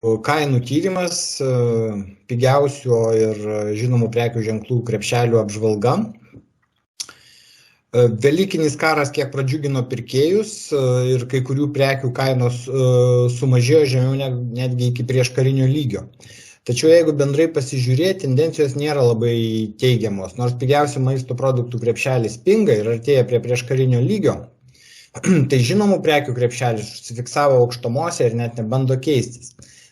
kainų tyrimas, pigiausių ir žinomų prekių ženklų krepšelių apžvalga. Velykinis karas kiek pradžiugino pirkėjus ir kai kurių prekių kainos sumažėjo žemiau netgi iki prieškarinio lygio. Tačiau jeigu bendrai pasižiūrėti, tendencijos nėra labai teigiamos, nors pigiausių maisto produktų krepšelis pinga ir artėja prie prieškarinio lygio, tai žinomų prekių krepšelis užsifiksavo aukštumose ir net nebando keistis.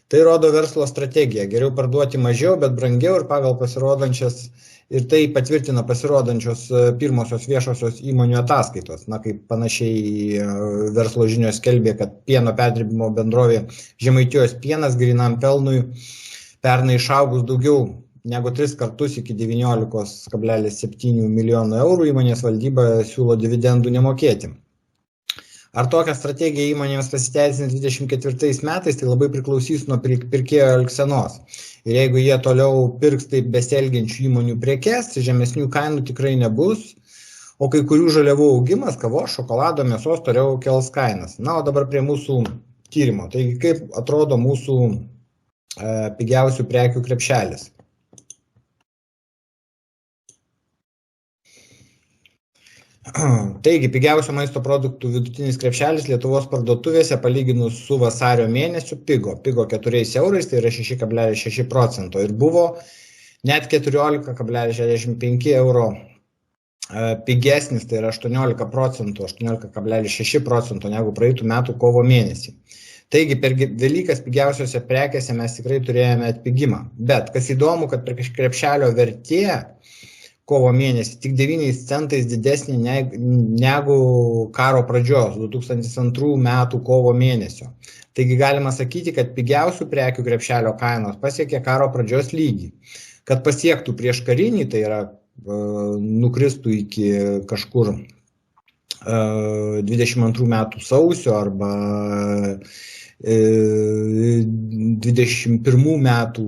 Tai rodo verslo strategiją, geriau parduoti mažiau, bet brangiau ir pagal pasirodančias, ir tai patvirtina pasirodančios pirmosios viešosios įmonių ataskaitos. Na, kaip panašiai verslo žinios skelbė, kad pieno perdirbimo bendrovė Žemaitijos pienas grynam pelnui pernai išaugus daugiau negu 3 kartus iki 19,7 milijonų eurų, įmonės valdyba siūlo dividendų nemokėti. Ar tokią strategiją įmonėms pasiteisins 24 metais, tai labai priklausys nuo pirkėjo elgsenos. Ir jeigu jie toliau pirks taip besielgiančių įmonių prekes, žemesnių kainų tikrai nebus, o kai kurių žaliavų augimas, kavos, šokolado, mėsos toliau kels kainas. Na, o dabar prie mūsų tyrimo. Taigi, kaip atrodo mūsų pigiausių prekių krepšelis. Taigi, pigiausio maisto produktų vidutinis krepšelis Lietuvos parduotuvėse palyginus su vasario mėnesiu pigo 4 eurais, tai yra 6,6% ir buvo net 14,65 euro pigesnis, tai yra 18%, 18,6% negu praeitų metų kovo mėnesį. Taigi, per Velykas pigiausiose prekėse mes tikrai turėjome atpigimą. Bet, kas įdomu, kad krepšelio vertė kovo mėnesį tik 9 centais didesnė negu karo pradžios 2002 metų kovo mėnesio. Taigi galima sakyti, kad pigiausių prekių krepšelio kainos pasiekė karo pradžios lygį. Kad pasiektų prieš karinį, tai yra nukristų iki kažkur 22 metų sausio arba 21 metų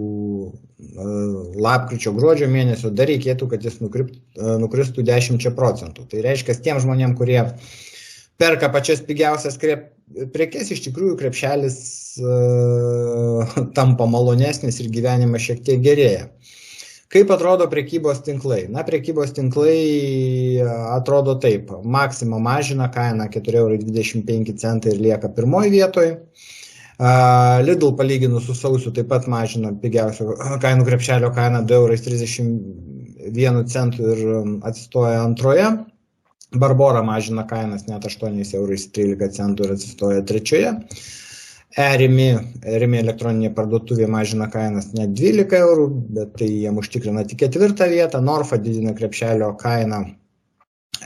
lapkričio gruodžio mėnesio, dar reikėtų, kad jis nukristų 10%. Tai reiškia, tiem žmonėm, kurie perka pačias pigiausias prekes, iš tikrųjų krepšelis tampa malonesnis ir gyvenimas šiek tiek gerėja. Kaip atrodo prekybos tinklai? Na, prekybos tinklai atrodo taip. Maxima mažina kainą 4,25 € ir lieka pirmoje vietoje. Lidl palyginus su sausiu taip pat mažina pigiausio kainų krepšelio kainą 2,31 € ir atsistoja antroje. Barbora mažina kainas net 8,13 € ir atsistoja trečioje. Rimi elektroninė parduotuvė mažina kainas net 12 €, bet tai jiem užtikrina tik 4. vietą. Norfa didina krepšelio kainą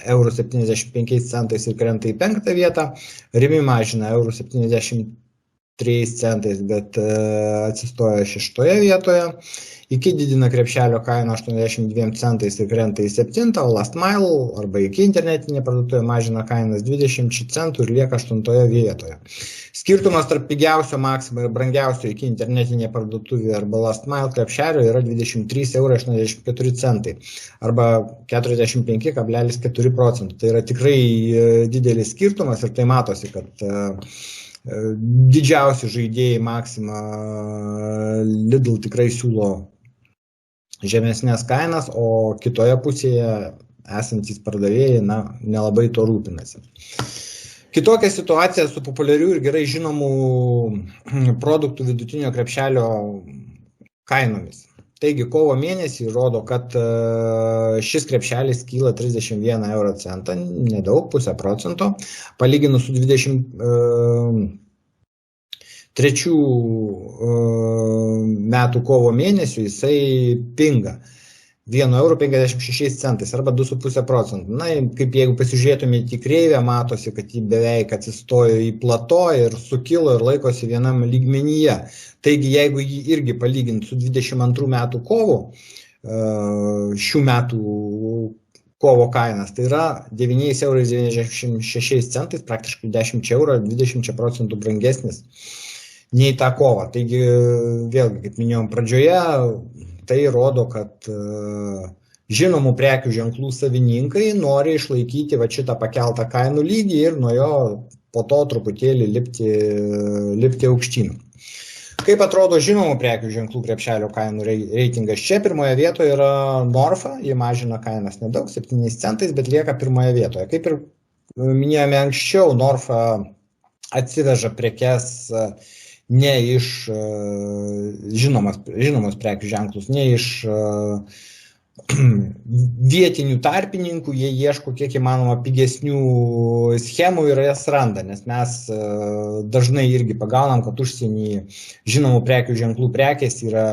1,75 € ir krenta į 5. vietą. Rimi mažina 1,73 €, bet atsistoja 6. vietoje. Iki didina krepšelio kainą 82 centais ir krenta į 7. O Last Mile arba iki internetinė parduotuvė mažina kainas 20 centų ir lieka 8. vietoje. Skirtumas tarp pigiausio Maxima ir brangiausio iki internetinė parduotuvė arba Last Mile krepšelio yra 23,84 € arba 45,4%. Tai yra tikrai didelis skirtumas ir tai matosi, kad didžiausi žaidėjai Maxima, Lidl tikrai siūlo žemesnės kainas, o kitoje pusėje esantys pardavėjai nelabai to rūpinasi. Kitokia situacija su populiarių ir gerai žinomų produktų vidutinio krepšelio kainomis. Taigi, kovo mėnesį rodo, kad šis krepšelis kyla 31 €, nedaug, 0,5%, palyginus su 23 metų kovo mėnesiu jisai pinga 1,56 € arba 2,5%. Na, kaip jeigu pasižiūrėtumėte į kreivę, matosi, kad jį beveik atsistojo į plato ir sukilo ir laikosi vienam lygmenyje. Taigi, jeigu jį irgi palyginti su 22 metų kovo, šių metų kovo kainas, tai yra 9,96 €, praktiškai 10 € 20% brangesnis nei tą kovą. Taigi, vėlgi, kaip minėjom pradžioje, tai rodo, kad žinomų prekių ženklų savininkai nori išlaikyti šitą pakeltą kainų lygį ir nuo jo po to truputėlį lipti aukštyn. Kaip atrodo žinomų prekių ženklų krepšelio kainų reitingas? Čia pirmoje vietoje yra Norfa, jie mažina kainas nedaug, 7 centais, bet lieka pirmoje vietoje. Kaip ir minėjome anksčiau, Norfa atsiveža prekes ne iš žinomos prekių ženklus, ne iš vietinių tarpininkų, jie ieško kiek įmanoma pigesnių schemų ir jas randa, nes mes dažnai irgi pagaunam, kad užsienį žinomų prekių ženklų prekės yra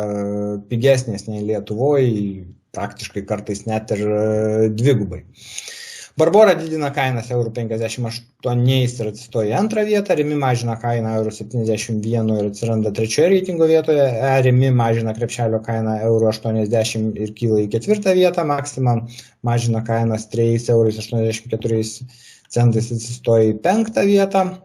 pigesnės nei Lietuvoje, praktiškai kartais net ir dvigubai. Barbora didina kainas €58 ir atsistoja antrą vietą, Rimi mažina kainą €71 ir atsiranda trečioje reitingo vietoje, Rimi mažina krepšelio kainą €80 ir kyla į ketvirtą vietą, Maxima mažina kainas €3,84 atsistoja į penktą vietą,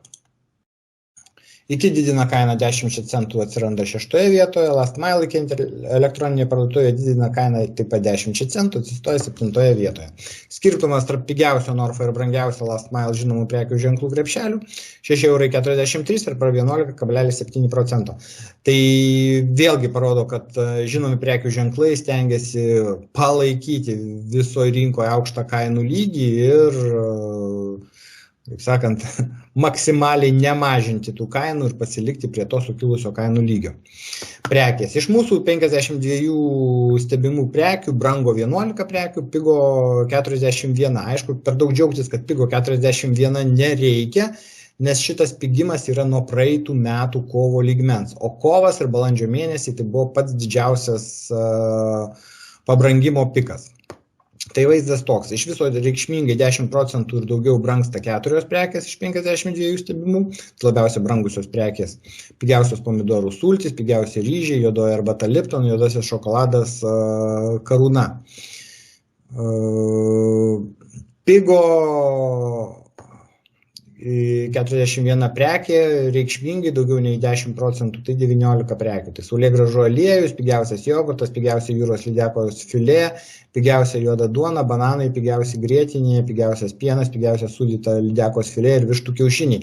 Iki didina kainą 10 centų, atsiranda šeštoje vietoje, Last Mile elektroninėje parduotuvėje didina kainą taip pat 10 centų, atsistoja 7 vietoje. Skirtumas tarp pigiausio Norfa ir brangiausio Last Mile žinomų prekių ženklų krepšelių €6,43 ir 11,7%. Tai vėlgi parodo, kad žinomi prekių ženklai stengiasi palaikyti visoje rinkoje aukštą kainų lygį ir, taip sakant, maksimaliai nemažinti tų kainų ir pasilikti prie to sukilusio kainų lygio. Prekės. Iš mūsų 52 stebimų prekių brango 11 prekių, pigo 41. Aišku, per daug džiaugtis, kad pigo 41 nereikia, nes šitas pigimas yra nuo praeitų metų kovo lygmens. O kovas ir balandžio mėnesį tai buvo pats didžiausias pabrangimo pikas. Tai vaizdas toks, iš viso reikšmingai 10% ir daugiau brangsta 4 prekės iš 52 stebimų, labiausiai brangusios prekės, pigiausios pomidorų sultys, pigiausia ryžiai, juodoji arbata Lipton, juodasis šokoladas Karūna. Pigo 41 prekė, reikšmingai daugiau nei 10%, tai 19 prekių. Tai saulėgrąžų aliejus, pigiausias jogurtas, pigiausia jūros lydekos filė, pigiausia juoda duona, bananai, pigiausia grietinė, pigiausias pienas, pigiausia sūdyta lydekos filė ir vištų kiaušiniai.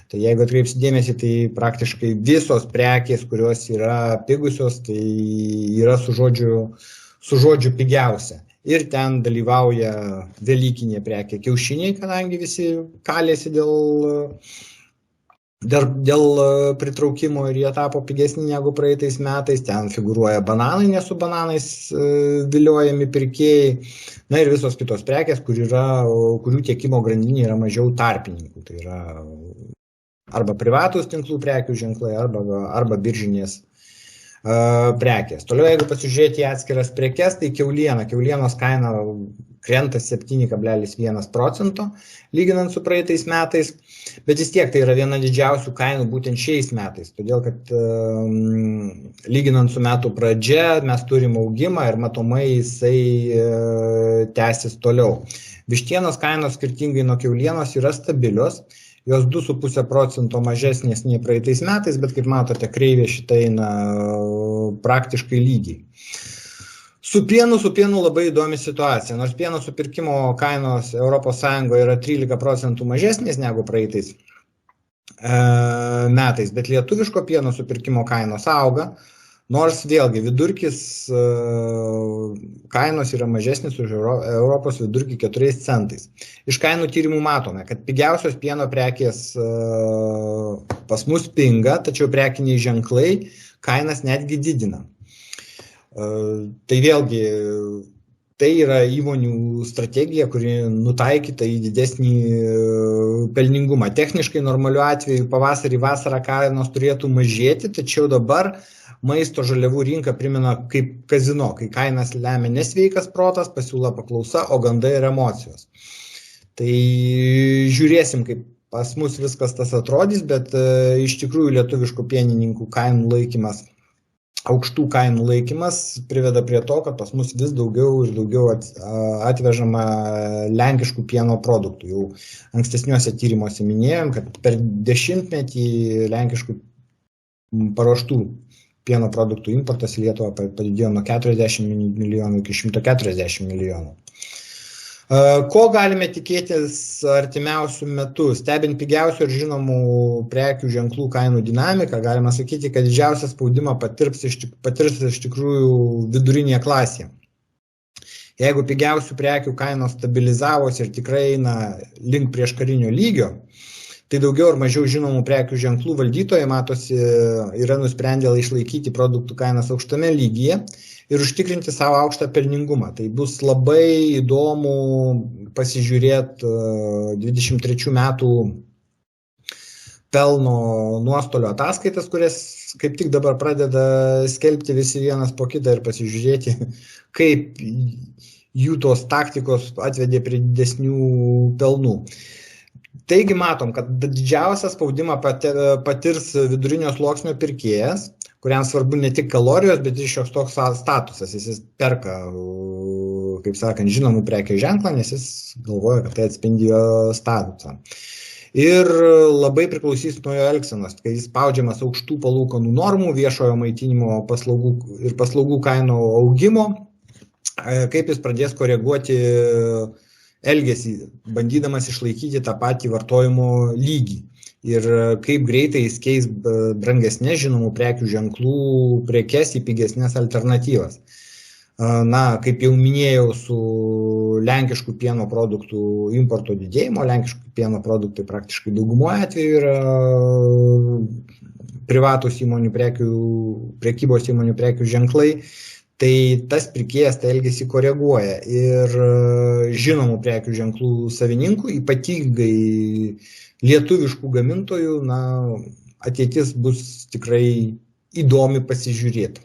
Tai jeigu atkreipsi dėmesį, tai praktiškai visos prekės, kurios yra pigusios, tai yra su žodžiu pigiausia. Ir ten dalyvauja velykinė prekė kiaušiniai, kadangi visi kalėsi dėl pritraukimo ir jie tapo pigesni negu praeitais metais. Ten figūruoja bananai, nes su bananais viliojami pirkėjai. Na ir visos kitos prekės, kurių tiekimo grandinė yra mažiau tarpininkų. Tai yra arba privatus tinklų prekių ženklai, arba biržinės prekės. Toliau, jeigu pasižiūrėti į atskiras prekes, tai kiaulienos kaina krenta 7,1% lyginant su praeitais metais, bet vis tiek tai yra viena didžiausių kainų būtent šiais metais, todėl kad lyginant su metų pradžia mes turim augimą ir matomai jisai tęsis toliau. Vištienos kainos skirtingai nuo kiaulienos yra stabilios, jos 2,5% mažesnės nei praeitais metais, bet kaip matote, kreivė šitą eina praktiškai lygiai. Su pienu labai įdomi situacija, nors pieno supirkimo kainos ES yra 13% mažesnės negu praeitais metais, bet lietuviško pieno supirkimo kainos auga, nors vėlgi vidurkis kainos yra mažesnis už Europos vidurkį 4 centais. Iš kainų tyrimų matome, kad pigiausios pieno prekės pas mus pinga, tačiau prekiniai ženklai kainas netgi didina. Tai vėlgi, tai yra įmonių strategija, kuri nutaikyta į didesnį pelningumą. Techniškai normaliu atveju pavasarį vasarą kainos turėtų mažėti, tačiau dabar maisto žaliavų rinka primena kaip kazino, kai kainas lemia nesveikas protas, pasiūla paklausa, o gandai ir emocijos. Tai žiūrėsim, kaip pas mus viskas tas atrodys, bet iš tikrųjų lietuviškų pienininkų kainų laikymas, aukštų kainų laikymas priveda prie to, kad pas mus vis daugiau ir daugiau atvežama lenkiškų pieno produktų. Jau ankstesniuose tyrimuose minėjom, kad per 10-metį lenkiškų paruoštų pieno produktų importas į Lietuvą padidėjo nuo 40 milijonų iki 140 milijonų. Ko galime tikėtis artimiausių metų? Stebint pigiausių ir žinomų prekių ženklų kainų dinamiką, galima sakyti, kad didžiausią spaudimą patirs iš tikrųjų vidurinė klasė. Jeigu pigiausių prekių kainos stabilizavosi ir tikrai eina link prieškarinio lygio, tai daugiau ar mažiau žinomų prekių ženklų valdytojai, matosi, yra nusprendę išlaikyti produktų kainas aukštame lygyje ir užtikrinti savo aukštą pelningumą. Tai bus labai įdomu pasižiūrėti 23 metų pelno nuostolio ataskaitas, kurias kaip tik dabar pradeda skelbti visi vienas po kitą ir pasižiūrėti, kaip jų tos taktikos atvedė prie didesnių pelnų. Taigi matom, kad didžiausią spaudimą patirs vidurinio sluoksnio pirkėjas, kuriam svarbu ne tik kalorijos, bet ir šioks toks statusas. Jis perka, kaip sakant, žinomų prekės ženklą, nes jis galvoja, kad tai atspindi jo statusą. Ir labai priklausys nuo jo elgsenos, kai jis spaudžiamas aukštų palūkanų normų, viešojo maitinimo paslaugų kainų augimo, kaip jis pradės koreguoti elgesį, bandydamas išlaikyti tą patį vartojimo lygį. Ir kaip greitai jis keis brangesnės žinomų prekių ženklų prekes į pigesnės alternatyvas. Na, kaip jau minėjau, su lenkiškų pieno produktų importo didėjimo, lenkiškų pieno produktai praktiškai daugumoje atveju yra privatus įmonių prekybos įmonių prekių ženklai, tai tas pirkėjas tą elgesį koreguoja ir žinomų prekių ženklų savininkų, ypatingai lietuviškų gamintojų, na, ateitis bus tikrai įdomi pasižiūrėti.